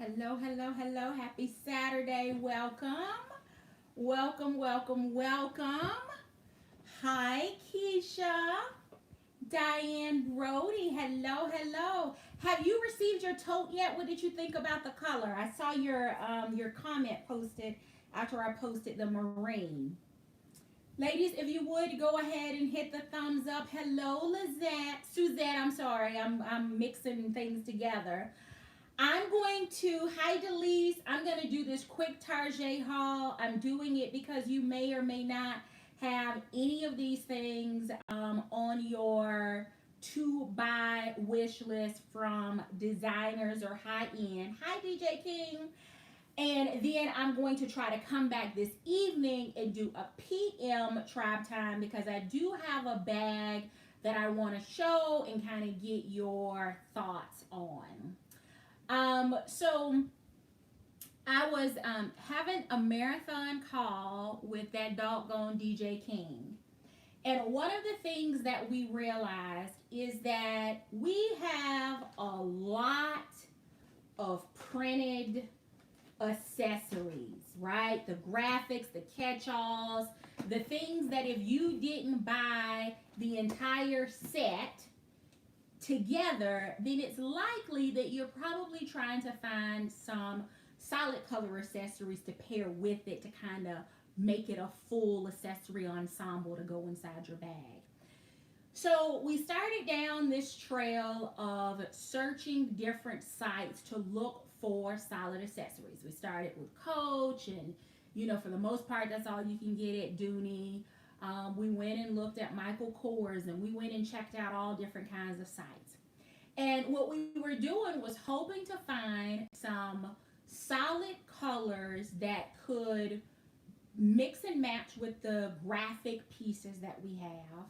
Hello, hello, hello. Happy Saturday. Welcome. Welcome, welcome, welcome. Hi, Keisha. Diane Brody. Hello, hello. Have you received your tote yet? What did you think about the color? I saw your comment posted after I posted the marine. Ladies, if you would go ahead and hit the thumbs up. Hello, Lizette. Suzette, I'm sorry. I'm mixing things together. I'm going to, hi Delise, I'm going to do this quick Target haul. I'm doing it because you may or may not have any of these things on your to buy wish list from designers or high end. Hi DJ King. And then I'm going to try to come back this evening and do a PM tribe time because I do have a bag that I want to show and kind of get your thoughts on. So I was having a marathon call with that doggone DJ King. And one of the things that we realized is that we have a lot of printed accessories, right? The graphics, the catch-alls, the things that if you didn't buy the entire set together, then it's likely that you're probably trying to find some solid color accessories to pair with it to kind of make it a full accessory ensemble to go inside your bag. So we started down this trail of searching different sites to look for solid accessories. We started with Coach, and for the most part, that's all you can get at Dooney. We went and looked at Michael Kors, and we went and checked out all different kinds of sites. And what we were doing was hoping to find some solid colors that could mix and match with the graphic pieces that we have,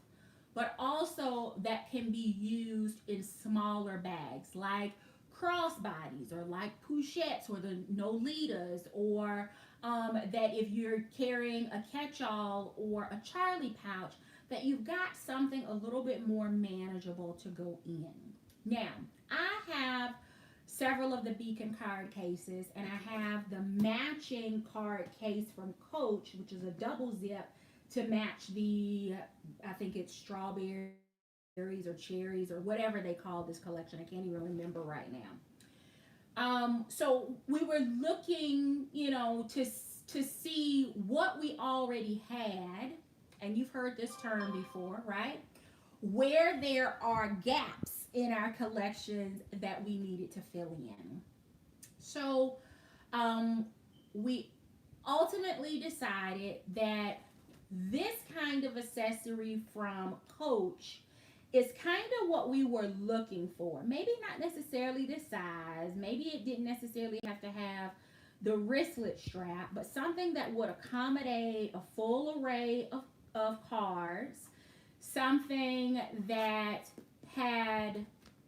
but also that can be used in smaller bags like crossbodies or like pochettes or the Nolitas, or that if you're carrying a catch-all or a Charlie pouch, that you've got something a little bit more manageable to go in. Now, I have several of the Beacon card cases, and I have the matching card case from Coach, which is a double zip to match the, I think it's strawberries or cherries or whatever they call this collection. I can't even remember right now. So we were looking, to see what we already had, and you've heard this term before, right? Where there are gaps in our collections that we needed to fill in. So we ultimately decided that this kind of accessory from Coach is kind of what we were looking for. Maybe not necessarily the size, maybe it didn't necessarily have to have the wristlet strap, but something that would accommodate a full array of cards, something that had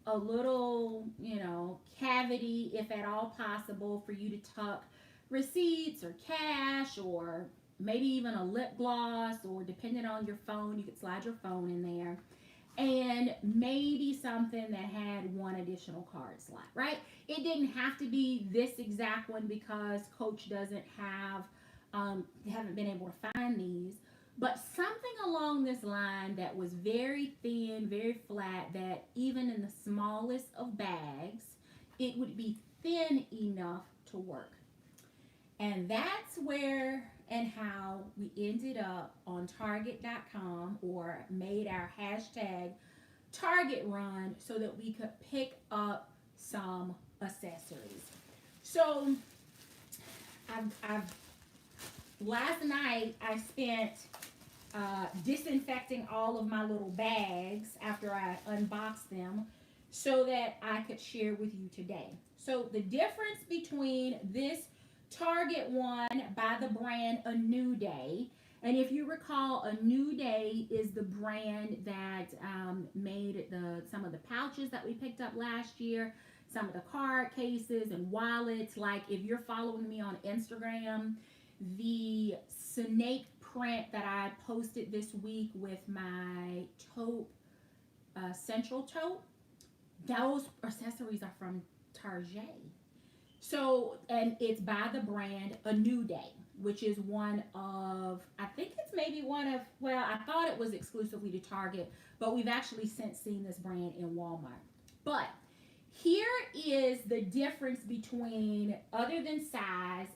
a little, cavity, if at all possible, for you to tuck receipts or cash, or maybe even a lip gloss, or depending on your phone, you could slide your phone in there. And maybe something that had one additional card slot, right? It didn't have to be this exact one because Coach doesn't have, haven't been able to find these, but something along this line that was very thin, very flat, that even in the smallest of bags, it would be thin enough to work. And that's where and how we ended up on Target.com, or made our hashtag Target run so that we could pick up some accessories. So I've last night I spent disinfecting all of my little bags after I unboxed them so that I could share with you today. So the difference between this Target one by the brand A New Day, and if you recall, A New Day is the brand that made some of the pouches that we picked up last year, some of the card cases and wallets. Like if you're following me on Instagram, the snake print that I posted this week with my taupe, central taupe, those accessories are from Target. So, and it's by the brand A New Day, which is one of, I think it's maybe one of, well, I thought it was exclusively to Target, but we've actually since seen this brand in Walmart. But here is the difference between, other than size,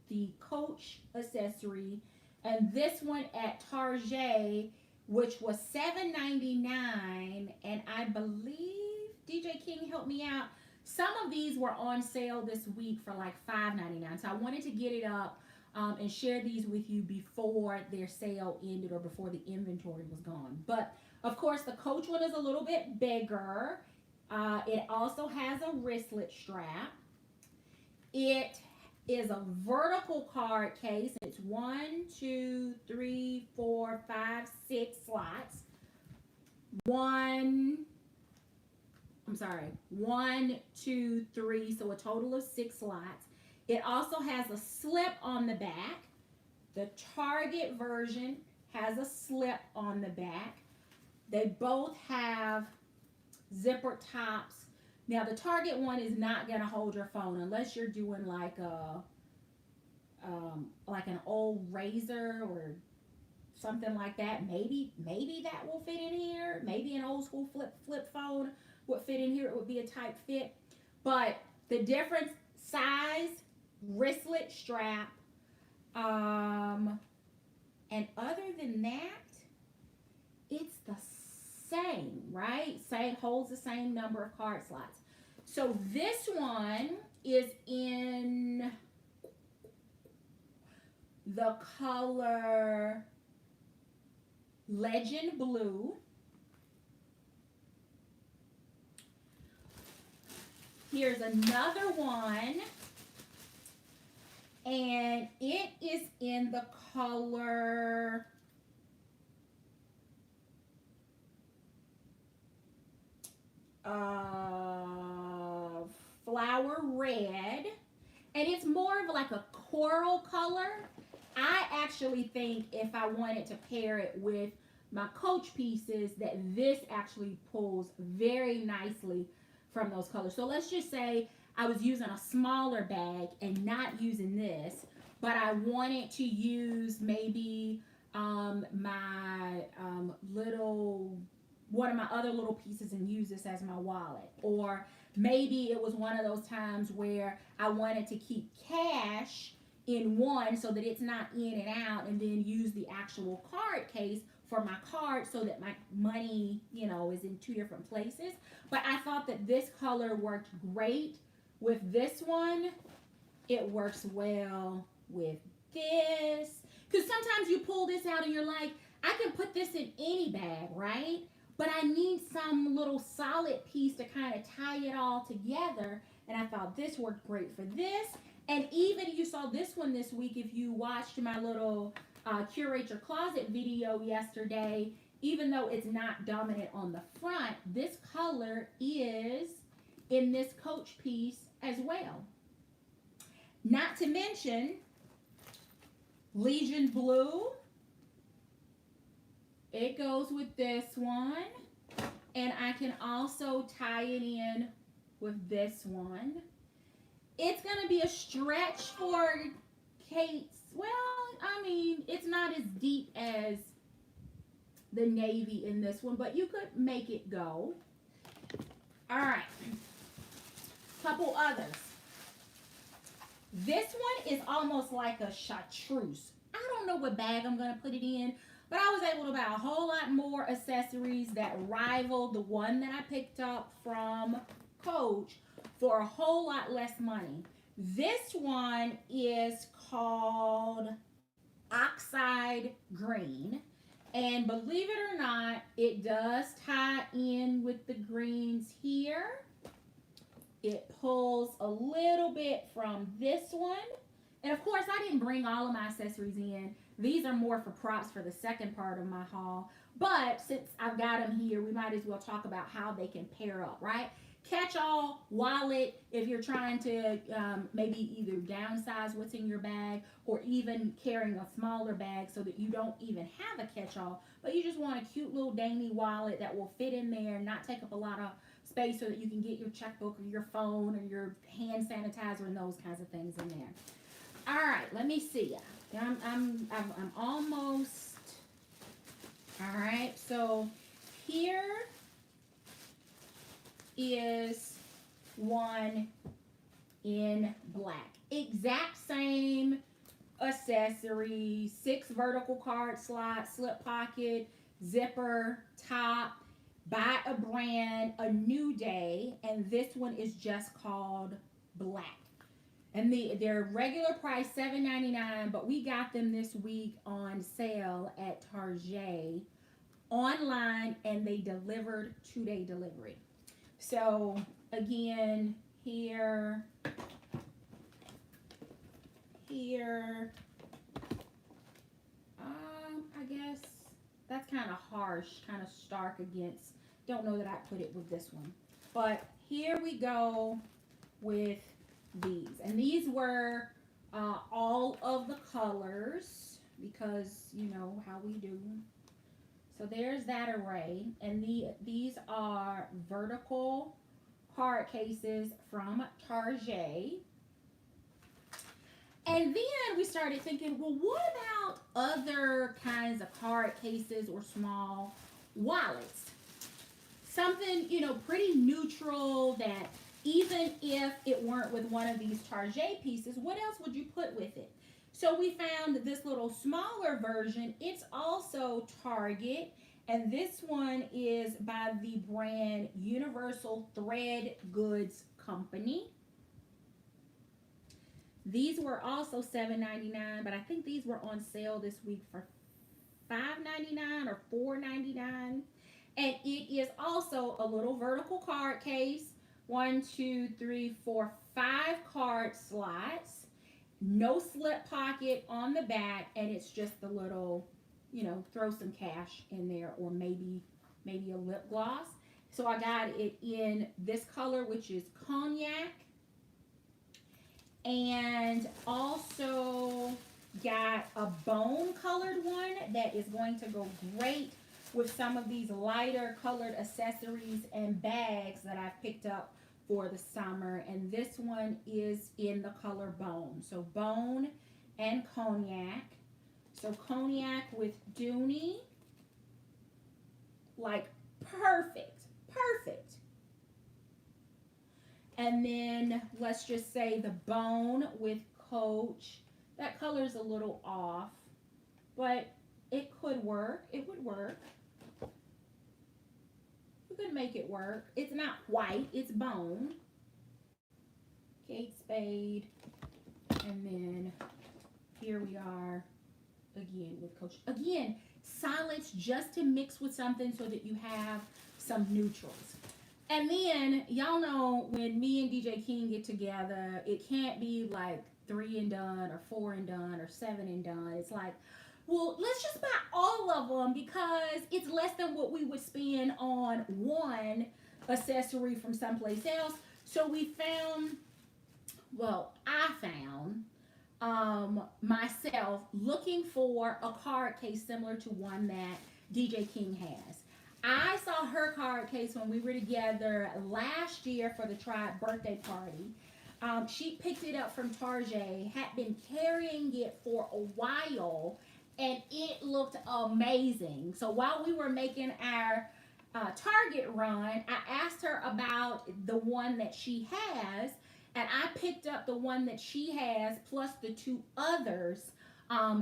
the Coach accessory and this one at Target, which was $7.99, and I believe DJ King helped me out. Some of these were on sale this week for like $5.99, so I wanted to get it up and share these with you before their sale ended or before the inventory was gone. But of course, the Coach one is a little bit bigger. It also has a wristlet strap. It is a vertical card case. It's 1, 2, 3, 4, 5, 6 slots. 1, 2, 3, so a total of 6 slots. It also has a slip on the back. The Target version has a slip on the back. They both have zipper tops. Now the Target one is not going to hold your phone unless you're doing like an old razor or something like that. Maybe that will fit in here. Maybe an old school flip phone would fit in here. It would be a tight fit. But the difference, size, wristlet strap, and other than that, it's the same, right? Same, holds the same number of card slots. So this one is in the color Legend Blue. Here's another one, and it is in the color Flower Red, and it's more of like a coral color. I actually think if I wanted to pair it with my Coach pieces, that this actually pulls very nicely from those colors. So let's just say I was using a smaller bag and not using this, but I wanted to use maybe my one of my other little pieces and use this as my wallet. Or maybe it was one of those times where I wanted to keep cash in one so that it's not in and out, and then use the actual card case for my card so that my money, is in 2 different places. But I thought that this color worked great with this one. It works well with this. Because sometimes you pull this out and you're like, I can put this in any bag, right? But I need some little solid piece to kind of tie it all together. And I thought this worked great for this. And even you saw this one this week, if you watched my little Curate Your Closet video yesterday, even though it's not dominant on the front, this color is in this Coach piece as well. Not to mention Legion Blue. It goes with this one. And I can also tie it in with this one. It's going to be a stretch for Kate's. Well, I mean, it's not as deep as the navy in this one, but you could make it go. All right. Couple others. This one is almost like a chartreuse. I don't know what bag I'm going to put it in, but I was able to buy a whole lot more accessories that rival the one that I picked up from Coach for a whole lot less money. This one is called Oxide Green. And believe it or not, it does tie in with the greens here. It pulls a little bit from this one. And of course, I didn't bring all of my accessories in. These are more for props for the second part of my haul. But since I've got them here, we might as well talk about how they can pair up, right? Catch-all wallet if you're trying to maybe either downsize what's in your bag or even carrying a smaller bag so that you don't even have a catch-all, but you just want a cute little dainty wallet that will fit in there and not take up a lot of space so that you can get your checkbook or your phone or your hand sanitizer and those kinds of things in there. All right, let me see. I'm almost. All right, so here is one in black. Exact same accessory, 6 vertical card slots, slip pocket, zipper, top, by a brand, a new day, and this one is just called black. And their regular price $7.99, but we got them this week on sale at Target online, and they delivered 2-day delivery. So again, here, I guess that's kind of harsh, kind of stark against. Don't know that I put it with this one, but here we go with these, and these were all of the colors because you know how we do. So there's that array, and these are vertical card cases from Target. And then we started thinking, well, what about other kinds of card cases or small wallets? Something, you know, pretty neutral that even if it weren't with one of these Target pieces, what else would you put with it? So we found this little smaller version. It's also Target, and this one is by the brand Universal Thread Goods Company. These were also $7.99, but I think these were on sale this week for $5.99 or $4.99. And it is also a little vertical card case. 1, 2, 3, 4, 5 card slots. No slip pocket on the back, and it's just the little, you know, throw some cash in there, or maybe a lip gloss. So I got it in this color, which is cognac. And also got a bone colored one that is going to go great with some of these lighter colored accessories and bags that I've picked up for the summer. And this one is in the color bone. So bone and cognac. So cognac with Dooney. Like perfect. And then let's just say the bone with Coach. That color's a little off, but it could work. It would work. You could make it work. It's not white, it's bone. Kate Spade. And then here we are again with Coach. Again, solids just to mix with something so that you have some neutrals. And then, y'all know when me and DJ King get together, it can't be like 3 and done or 4 and done or 7 and done. It's like, well, let's just buy all of them because it's less than what we would spend on one accessory from someplace else. So we found, well, I found myself looking for a card case similar to one that DJ King has. I saw her card case when we were together last year for the Tribe birthday party. She picked it up from Target, had been carrying it for a while, and it looked amazing. So while we were making our Target run, I asked her about the one that she has, and I picked up the one that she has plus the 2 others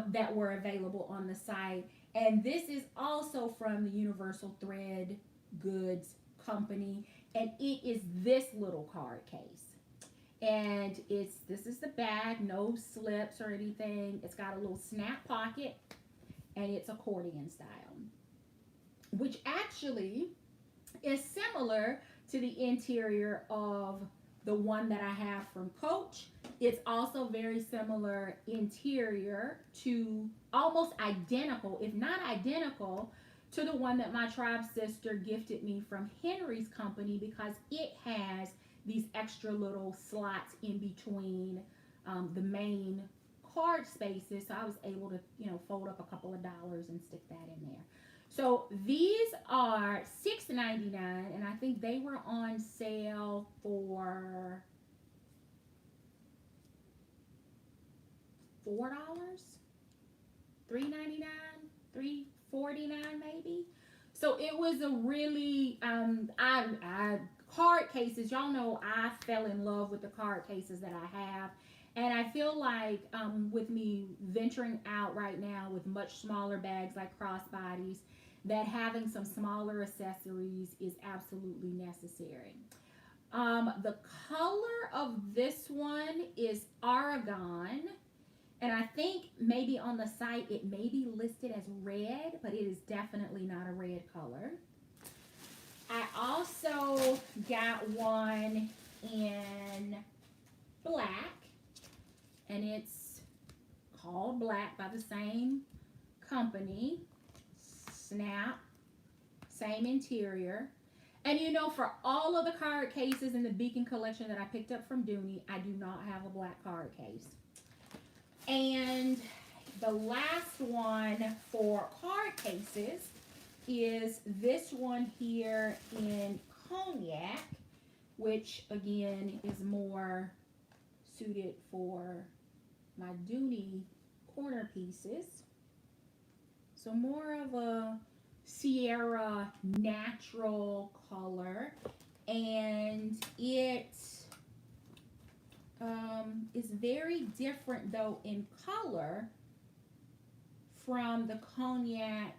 that were available on the site. And this is also from the Universal Thread Goods Company, and it is this little card case. And this is the bag, no slips or anything. It's got a little snap pocket, and it's accordion style, which actually is similar to the interior of the one that I have from Coach. It's also very similar interior to, almost identical, if not identical, to the one that my Tribe sister gifted me from Henry's company, because it has these extra little slots in between the main card spaces. So I was able to, you know, fold up a couple of dollars and stick that in there. So these are $6.99, and I think they were on sale for $4, $3.99, $3.49 maybe. So it was a really I card cases. Y'all know I fell in love with the card cases that I have. And I feel like with me venturing out right now with much smaller bags like crossbodies, that having some smaller accessories is absolutely necessary. The color of this one is Oregon, and I think maybe on the site it may be listed as red, but it is definitely not a red color. I also got one in black, and it's called Black by the same company. Snap, same interior. And you know, for all of the card cases in the Beacon collection that I picked up from Dooney, I do not have a black card case. And the last one for card cases is this one here in cognac, which again is more suited for my Dooney corner pieces. So more of a Sierra natural color, and it is very different though in color from the cognac.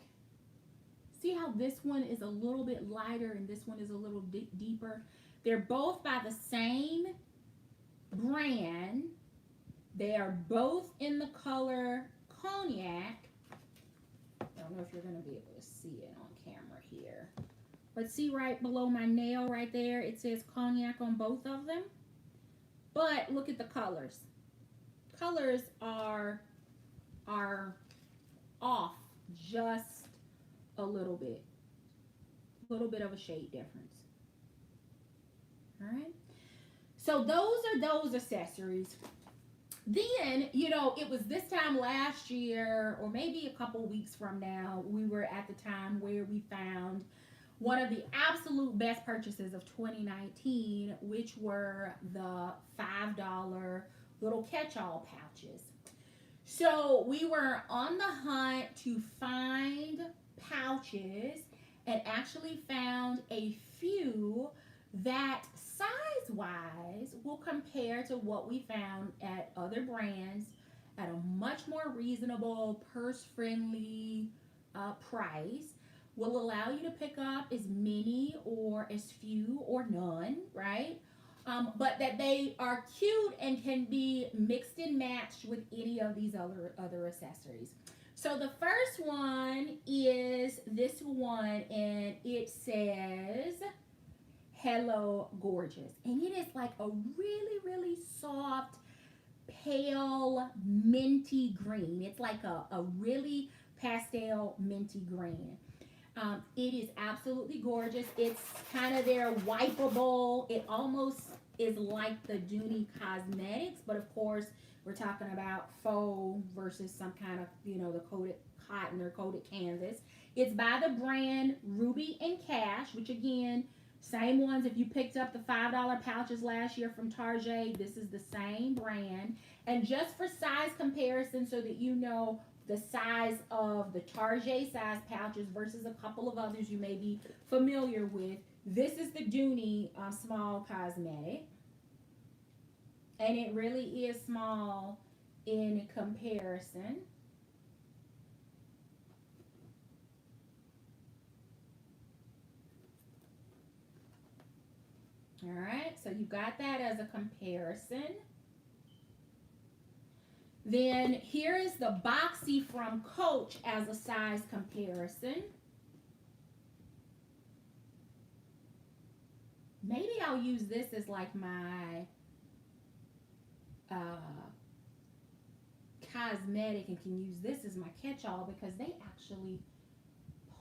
See how this one is a little bit lighter and this one is a little deeper? They're both by the same brand. They are both in the color cognac. I don't know if you're going to be able to see it on camera here. But see right below my nail right there, it says cognac on both of them. But look at the colors. Colors are off just a little bit. A little bit of a shade difference. All right. So those are those accessories. Then, you know, it was this time last year, or maybe a couple weeks from now, we were at the time where we found one of the absolute best purchases of 2019, which were the $5 little catch-all pouches. So we were on the hunt to find pouches and actually found a few that size-wise will compare to what we found at other brands at a much more reasonable, purse-friendly price. Will allow you to pick up as many or as few or none, right? But that they are cute and can be mixed and matched with any of these other accessories. So the first one is this one, and it says Hello Gorgeous, and it is like a really soft pale minty green. It's like a really pastel minty green. It is absolutely gorgeous. It's kind of their wipeable. It almost is like the Dooney Cosmetics, but of course we're talking about faux versus some kind of, you know, the coated cotton or coated canvas. It's by the brand Ruby and Cash, which again, same ones. If you picked up the $5 pouches last year from Target, this is the same brand. And just for size comparison, so that you know the size of the Target size pouches versus a couple of others you may be familiar with, this is the Dooney small cosmetic. And it really is small in comparison. All right, so you got that as a comparison. Then here is the Boxy from Coach as a size comparison. Maybe I'll use this as like my cosmetic and can use this as my catch-all because they actually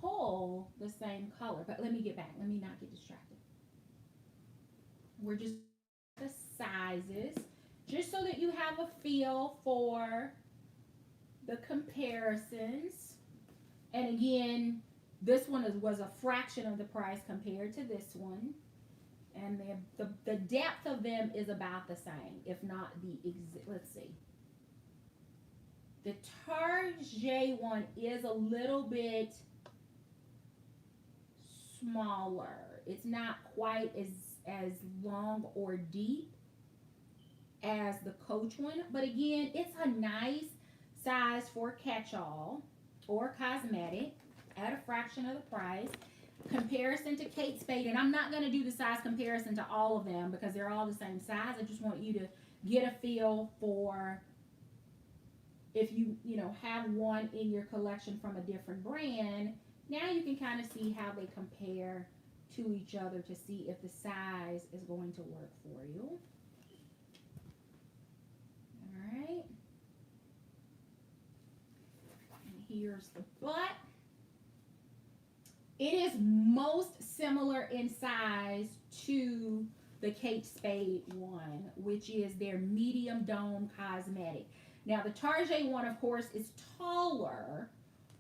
pull the same color. But let me get back. Let me not get distracted. We're just the sizes, just so that you have a feel for the comparisons. And again, This one was a fraction of the price compared to this one. And the depth of them is about the same, if not let's see. The Target one is a little bit smaller. It's not quite as long or deep as the Coach one, but again, it's a nice size for catch-all or cosmetic at a fraction of the price. Comparison to Kate Spade, and I'm not going to do the size comparison to all of them because they're all the same size. I just want you to get a feel for if you have one in your collection from a different brand. Now you can kind of see how they compare to each other to see if the size is going to work for you. All right. And here's the butt. It is most similar in size to the Kate Spade one, which is their medium dome cosmetic. Now, the Target one, of course, is taller,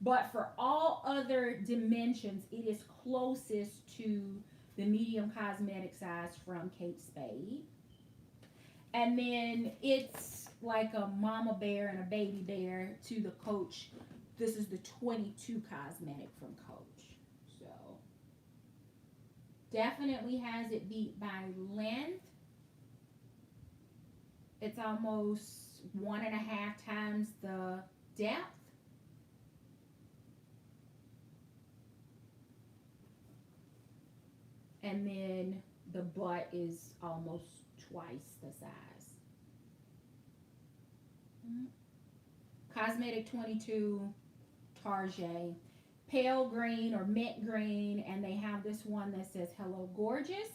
but for all other dimensions, it is closest to the medium cosmetic size from Kate Spade. And then it's like a mama bear and a baby bear to the Coach. This is the 22 cosmetic from Coach. So, definitely has it beat by length. It's almost 1.5 times the depth. And then the butt is almost twice the size. Cosmetic 22, Target. Pale green or mint green, and they have this one that says Hello Gorgeous.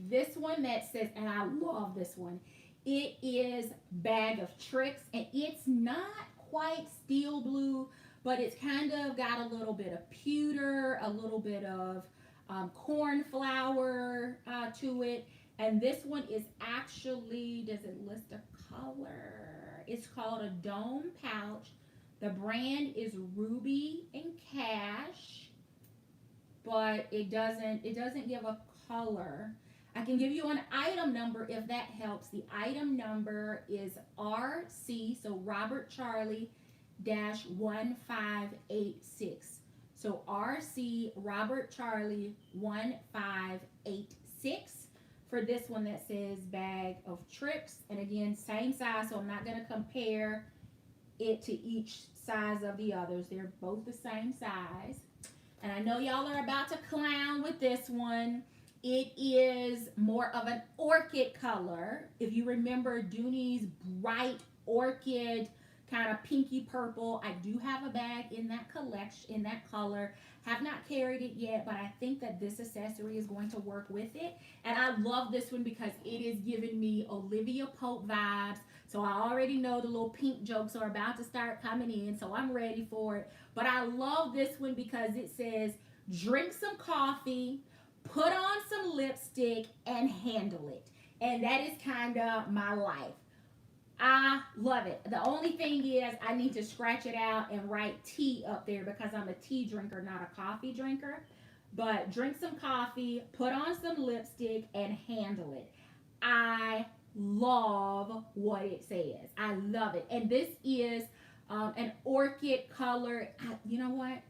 This one that says, and I love this one, it is Bag of Tricks, and it's not quite steel blue, but it's kind of got a little bit of pewter, a little bit of cornflower to it. And this one is actually, does it list a color? It's called a Dome Pouch. The brand is Ruby and Cash, but it doesn't give a color. I can give you an item number if that helps. The item number is RC, so Robert Charlie dash 1586. So RC Robert Charlie 1586 for this one that says Bag of Tricks. And again, same size, so I'm not going to compare it to each size of the others. They're both the same size. And I know y'all are about to clown with this one. It is more of an orchid color. If you remember Dooney's bright orchid, kind of pinky purple, I do have a bag in that collection, in that color. Have not carried it yet, but I think that this accessory is going to work with it. And I love this one because it is giving me Olivia Pope vibes. So I already know the little pink jokes are about to start coming in, so I'm ready for it. But I love this one because it says, drink some coffee, put on some lipstick, and handle it. And that is kind of my life. I love it. The only thing is I need to scratch it out and write tea up there because I'm a tea drinker, not a coffee drinker. But drink some coffee, put on some lipstick, and handle it. I love what it says. I love it. And this is an orchid color. You know what?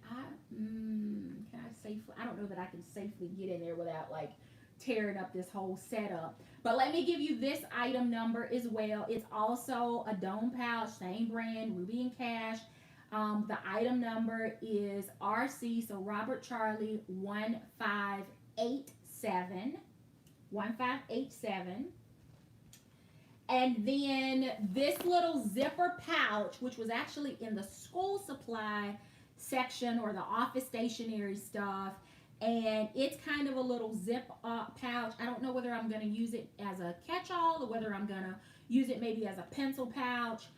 Can I safely? I don't know that I can safely get in there without like tearing up this whole setup. But let me give you this item number as well. It's also a dome pouch, same brand, Ruby and Cash. The item number is RC, so Robert Charlie 1587. 1587. And then this little zipper pouch, which was actually in the school supply section or the office stationery stuff. And it's kind of a little zip pouch. I don't know whether I'm going to use it as a catch-all or whether I'm going to use it maybe as a pencil pouch.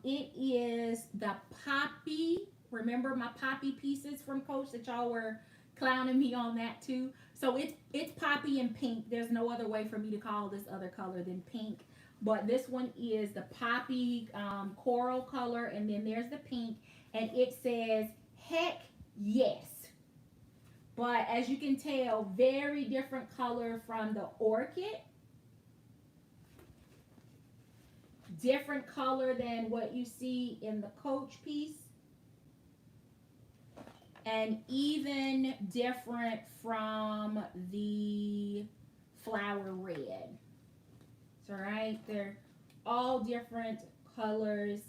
It is the poppy. Remember my poppy pieces from Coach that y'all were clowning me on that too? So it's poppy and pink. There's no other way for me to call this other color than pink. But this one is the poppy coral color, and then there's the pink. and it says, heck yes. But as you can tell, very different color from the Orchid. Different color than what you see in the Coach piece. And even different from the Flower Red. It's all right. They're all different colors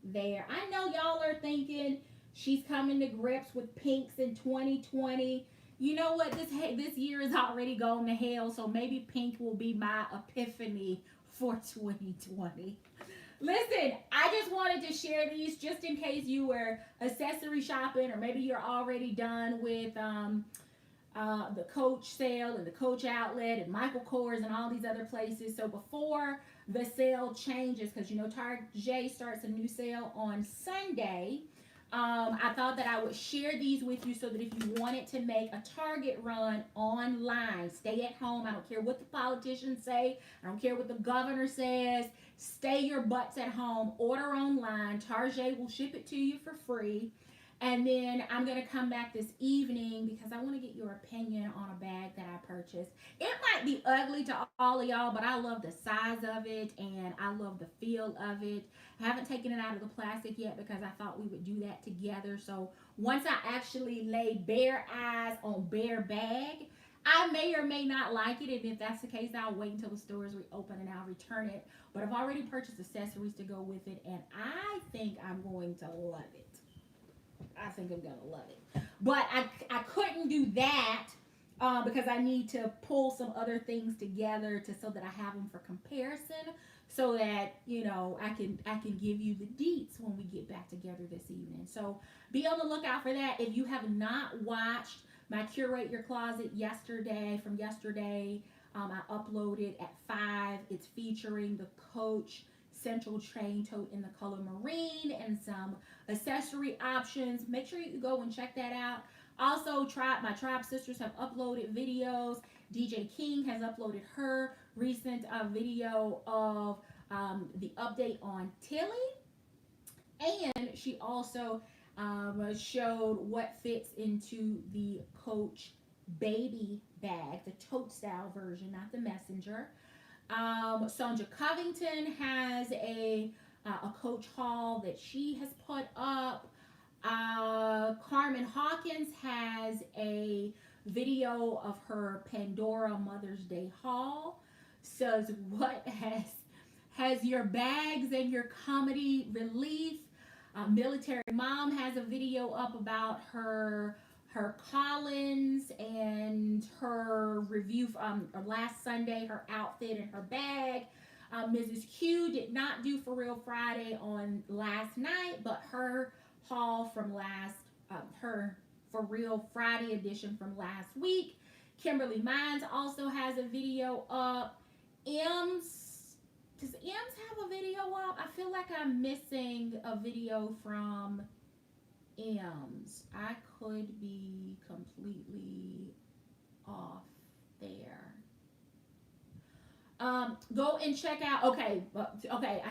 there. I know y'all are thinking she's coming to grips with pinks in 2020. You know what? This year is already gone to hell, so maybe pink will be my epiphany for 2020. Listen, I just wanted to share these just in case you were accessory shopping, or maybe you're already done with the Coach sale and the Coach outlet and Michael Kors and all these other places. So before the sale changes, because you know Target starts a new sale on Sunday, I thought that I would share these with you so that if you wanted to make a Target run online, stay at home. I don't care what the politicians say. I don't care what the governor says. Stay your butts at home. Order online. Target will ship it to you for free. And then I'm going to come back this evening because I want to get your opinion on a bag that I purchased. It might be ugly to all of y'all, but I love the size of it and I love the feel of it. I haven't taken it out of the plastic yet because I thought we would do that together. So once I actually lay bare eyes on bare bag, I may or may not like it. And if that's the case, I'll wait until the stores reopen and I'll return it. But I've already purchased accessories to go with it and I think I'm going to love it. I think I'm gonna love it, but I couldn't do that because I need to pull some other things together so that I have them for comparison, so that you know I can give you the deets when we get back together this evening. So be on the lookout for that. If you have not watched my Curate Your Closet from yesterday, I uploaded at 5. It's featuring the Coach Central Chain Tote in the color marine and some accessory options. Make sure you go and check that out. Also, my Tribe sisters have uploaded videos. DJ King has uploaded her recent video of the update on Tilly. And she also showed what fits into the Coach baby bag, the tote style version, not the messenger. Sonja Covington has a Coach haul that she has put up. Carmen Hawkins has a video of her Pandora Mother's Day haul. Says what has your bags and your comedy relief. Military Mom has a video up about her Collins and her review from last Sunday, her outfit and her bag. Mrs. Q did not do For Real Friday on last night, but her haul from her For Real Friday edition from last week. Kimberly Mines also has a video up. Does Ems have a video up? I feel like I'm missing a video from Ems. I could be completely off there. Go and check out. Okay,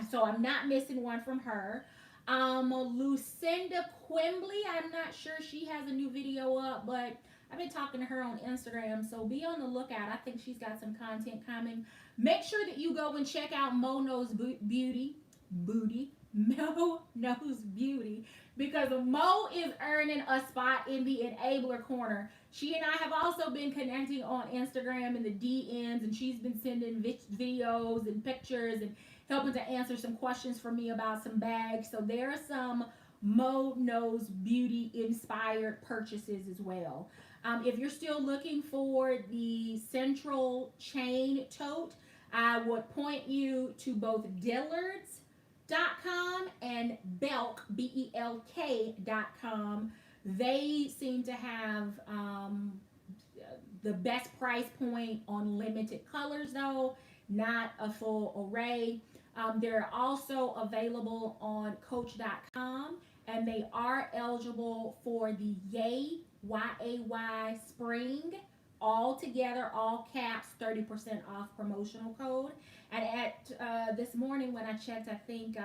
so I'm not missing one from her. Lucinda Quimbley, I'm not sure she has a new video up, but I've been talking to her on Instagram, so be on the lookout. I think she's got some content coming. Make sure that you go and check out Mo Knows Beauty, Mo Knows Beauty, because Mo is earning a spot in the Enabler Corner. She and I have also been connecting on Instagram in the DMs, and she's been sending videos and pictures and helping to answer some questions for me about some bags. So there are some Mo Knows Beauty inspired purchases as well. If you're still looking for the Central Chain Tote, I would point you to both Dillard's.com and Belk, BELK.com. They seem to have the best price point on limited colors, though, not a full array. They're also available on Coach.com, and they are eligible for the Yay, YAY Spring, all together, all caps, 30% off promotional code. And at this morning when I checked, I think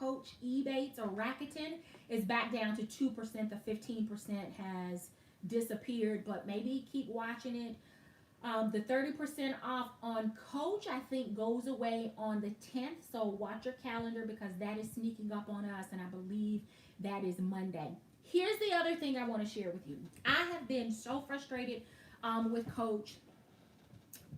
Coach eBates or Rakuten is back down to 2%. The 15% has disappeared, but maybe keep watching it. The 30% off on Coach, I think, goes away on the 10th. So watch your calendar because that is sneaking up on us, and I believe that is Monday. Here's the other thing I want to share with you. I have been so frustrated with Coach.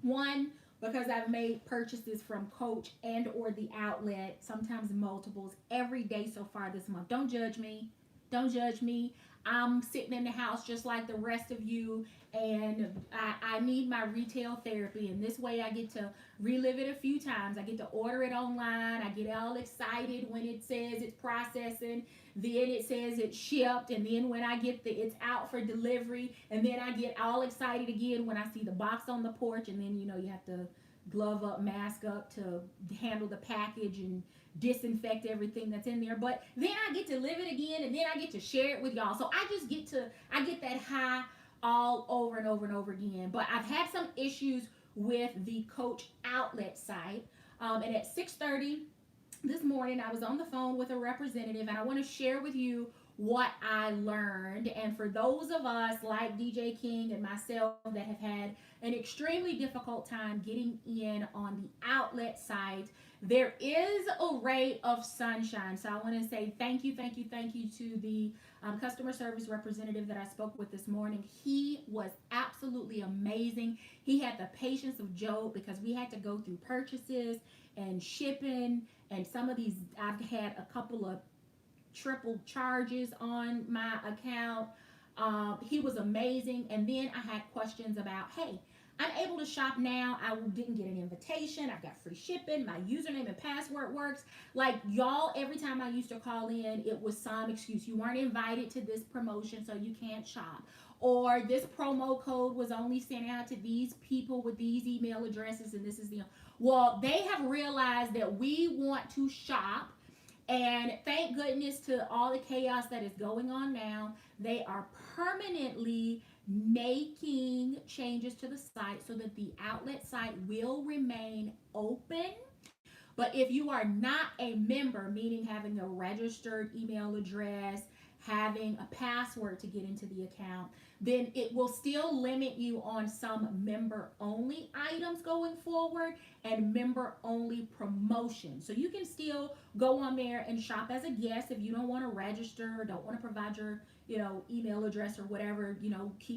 One, because I've made purchases from Coach and or the outlet, sometimes multiples, every day so far this month. Don't judge me. Don't judge me. I'm sitting in the house just like the rest of you, and I need my retail therapy. And this way I get to relive it a few times. I get to order it online. I get all excited when it says it's processing. Then it says it's shipped. And then when I get it's out for delivery. And then I get all excited again when I see the box on the porch. And then, you have to glove up, mask up to handle the package and disinfect everything that's in there. But then I get to live it again, and then I get to share it with y'all. So I get that high all over and over and over again. But I've had some issues with the Coach outlet site. And at 6:30 this morning, I was on the phone with a representative, and I want to share with you what I learned. And for those of us like DJ King and myself that have had an extremely difficult time getting in on the outlet site, there is a ray of sunshine. So I want to say thank you to the customer service representative that I spoke with this morning. He was absolutely amazing. He had the patience of Job because we had to go through purchases and shipping, and some of these, I've had a couple of triple charges on my account. He was amazing. And then I had questions about, hey, I'm able to shop now. I didn't get an invitation. I've got free shipping. My username and password works. Like, y'all, every time I used to call in, it was some excuse. You weren't invited to this promotion, so you can't shop. Or this promo code was only sent out to these people with these email addresses, and this is the... Well, they have realized that we want to shop. And thank goodness to all the chaos that is going on now, they are permanently making changes to the site so that the outlet site will remain open. But if you are not a member, meaning having a registered email address, having a password to get into the account, then it will still limit you on some member-only items going forward and member-only promotions. So you can still go on there and shop as a guest if you don't want to register or don't want to provide your, email address or whatever,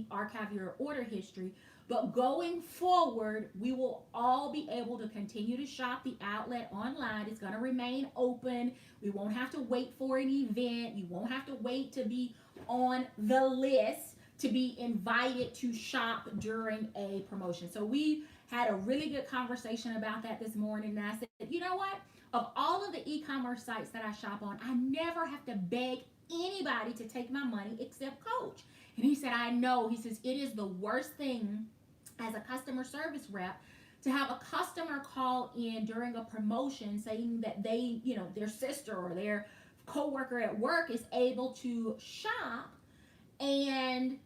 archive your order history. But going forward, we will all be able to continue to shop the outlet online. It's going to remain open. We won't have to wait for an event. You won't have to wait to be on the list to be invited to shop during a promotion. So we had a really good conversation about that this morning. And I said, you know what? Of all of the e-commerce sites that I shop on, I never have to beg anybody to take my money except Coach. And he said, I know. He says, it is the worst thing as a customer service rep to have a customer call in during a promotion saying that they, their sister or their coworker at work is able to shop and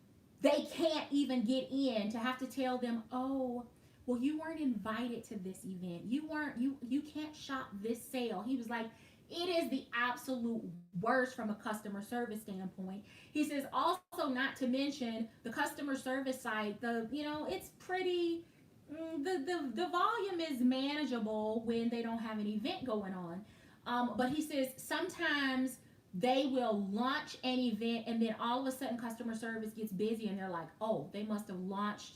they can't even get in, to have to tell them, oh, well, you weren't invited to this event. You can't shop this sale. He was like, it is the absolute worst from a customer service standpoint. He says also, not to mention the customer service side, it's pretty, the volume is manageable when they don't have an event going on. But he says sometimes they will launch an event and then all of a sudden customer service gets busy and they're like, oh, they must have launched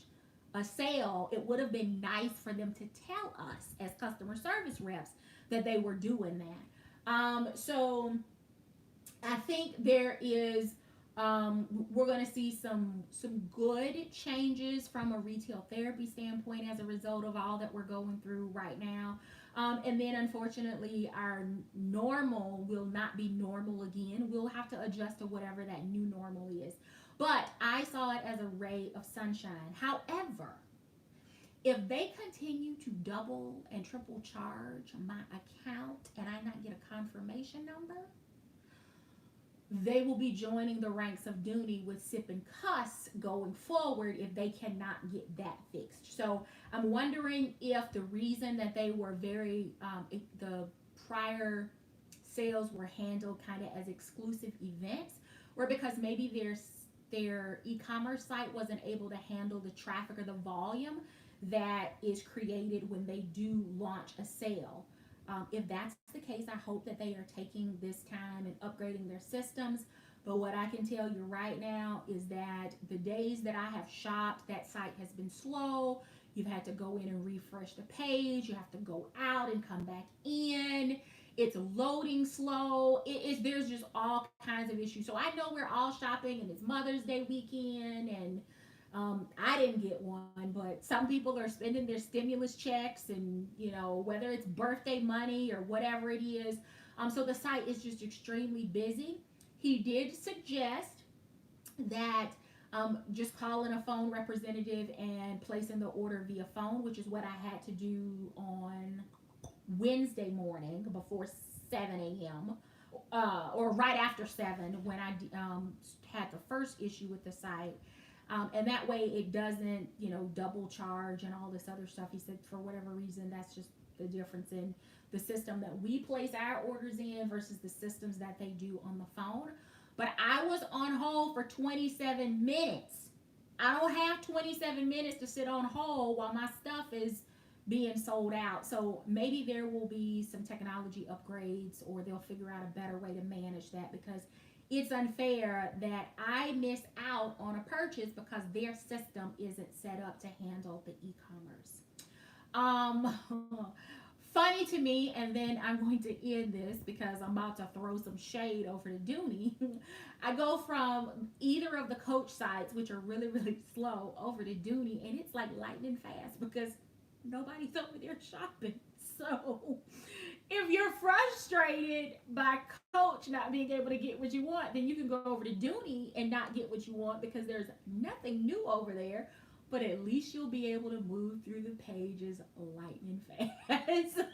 a sale. It would have been nice for them to tell us as customer service reps that they were doing that. So I think there is, we're going to see some good changes from a retail therapy standpoint as a result of all that we're going through right now. And then unfortunately, our normal will not be normal again. We'll have to adjust to whatever that new normal is. But I saw it as a ray of sunshine. However, if they continue to double and triple charge my account and I not get a confirmation number, they will be joining the ranks of Dooney with Sip and Cuss going forward if they cannot get that fixed. So I'm wondering if the reason that they were very, the prior sales were handled kind of as exclusive events, or because maybe their e-commerce site wasn't able to handle the traffic or the volume that is created when they do launch a sale. If that's the case, I hope that they are taking this time and upgrading their systems. But what I can tell you right now is that the days that I have shopped, that site has been slow. You've had to go in and refresh the page. You have to go out and come back in. It's loading slow. There's just all kinds of issues. So I know we're all shopping and it's Mother's Day weekend, and I didn't get one, but some people are spending their stimulus checks, and whether it's birthday money or whatever it is. So the site is just extremely busy. He did suggest that just calling a phone representative and placing the order via phone, which is what I had to do on Wednesday morning before 7 a.m. Or right after 7 when I had the first issue with the site. And that way it doesn't, double charge and all this other stuff. He said for whatever reason, that's just the difference in the system that we place our orders in versus the systems that they do on the phone. But I was on hold for 27 minutes. I don't have 27 minutes to sit on hold while my stuff is being sold out. So maybe there will be some technology upgrades, or they'll figure out a better way to manage that, because it's unfair that I miss out on a purchase because their system isn't set up to handle the e-commerce. Funny to me, and then I'm going to end this because I'm about to throw some shade over to Dooney. I go from either of the Coach sites, which are really, really slow, over to Dooney, and it's like lightning fast because nobody's over there shopping. So if you're frustrated by Coach not being able to get what you want, then you can go over to Dooney and not get what you want because there's nothing new over there. But at least you'll be able to move through the pages lightning fast.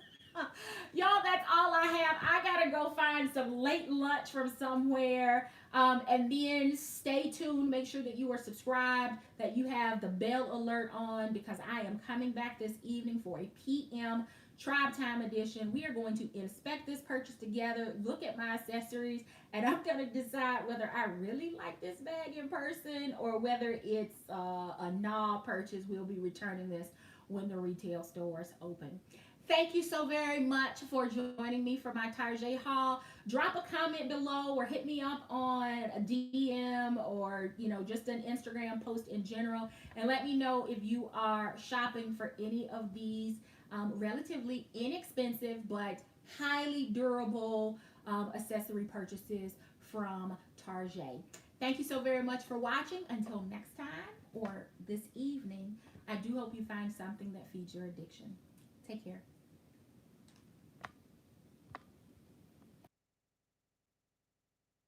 Y'all, that's all I have. I gotta go find some late lunch from somewhere. And then stay tuned. Make sure that you are subscribed, that you have the bell alert on, because I am coming back this evening for a PM Tribe Time edition. We are going to inspect this purchase together, look at my accessories, and I'm going to decide whether I really like this bag in person or whether it's a nah purchase. We'll be returning this when the retail stores open. Thank you so very much for joining me for my Tarjay haul. Drop a comment below or hit me up on a DM or, just an Instagram post in general, and let me know if you are shopping for any of these relatively inexpensive but highly durable accessory purchases from Tarjay. Thank you so very much for watching. Until next time, or this evening, I do hope you find something that feeds your addiction. Take care.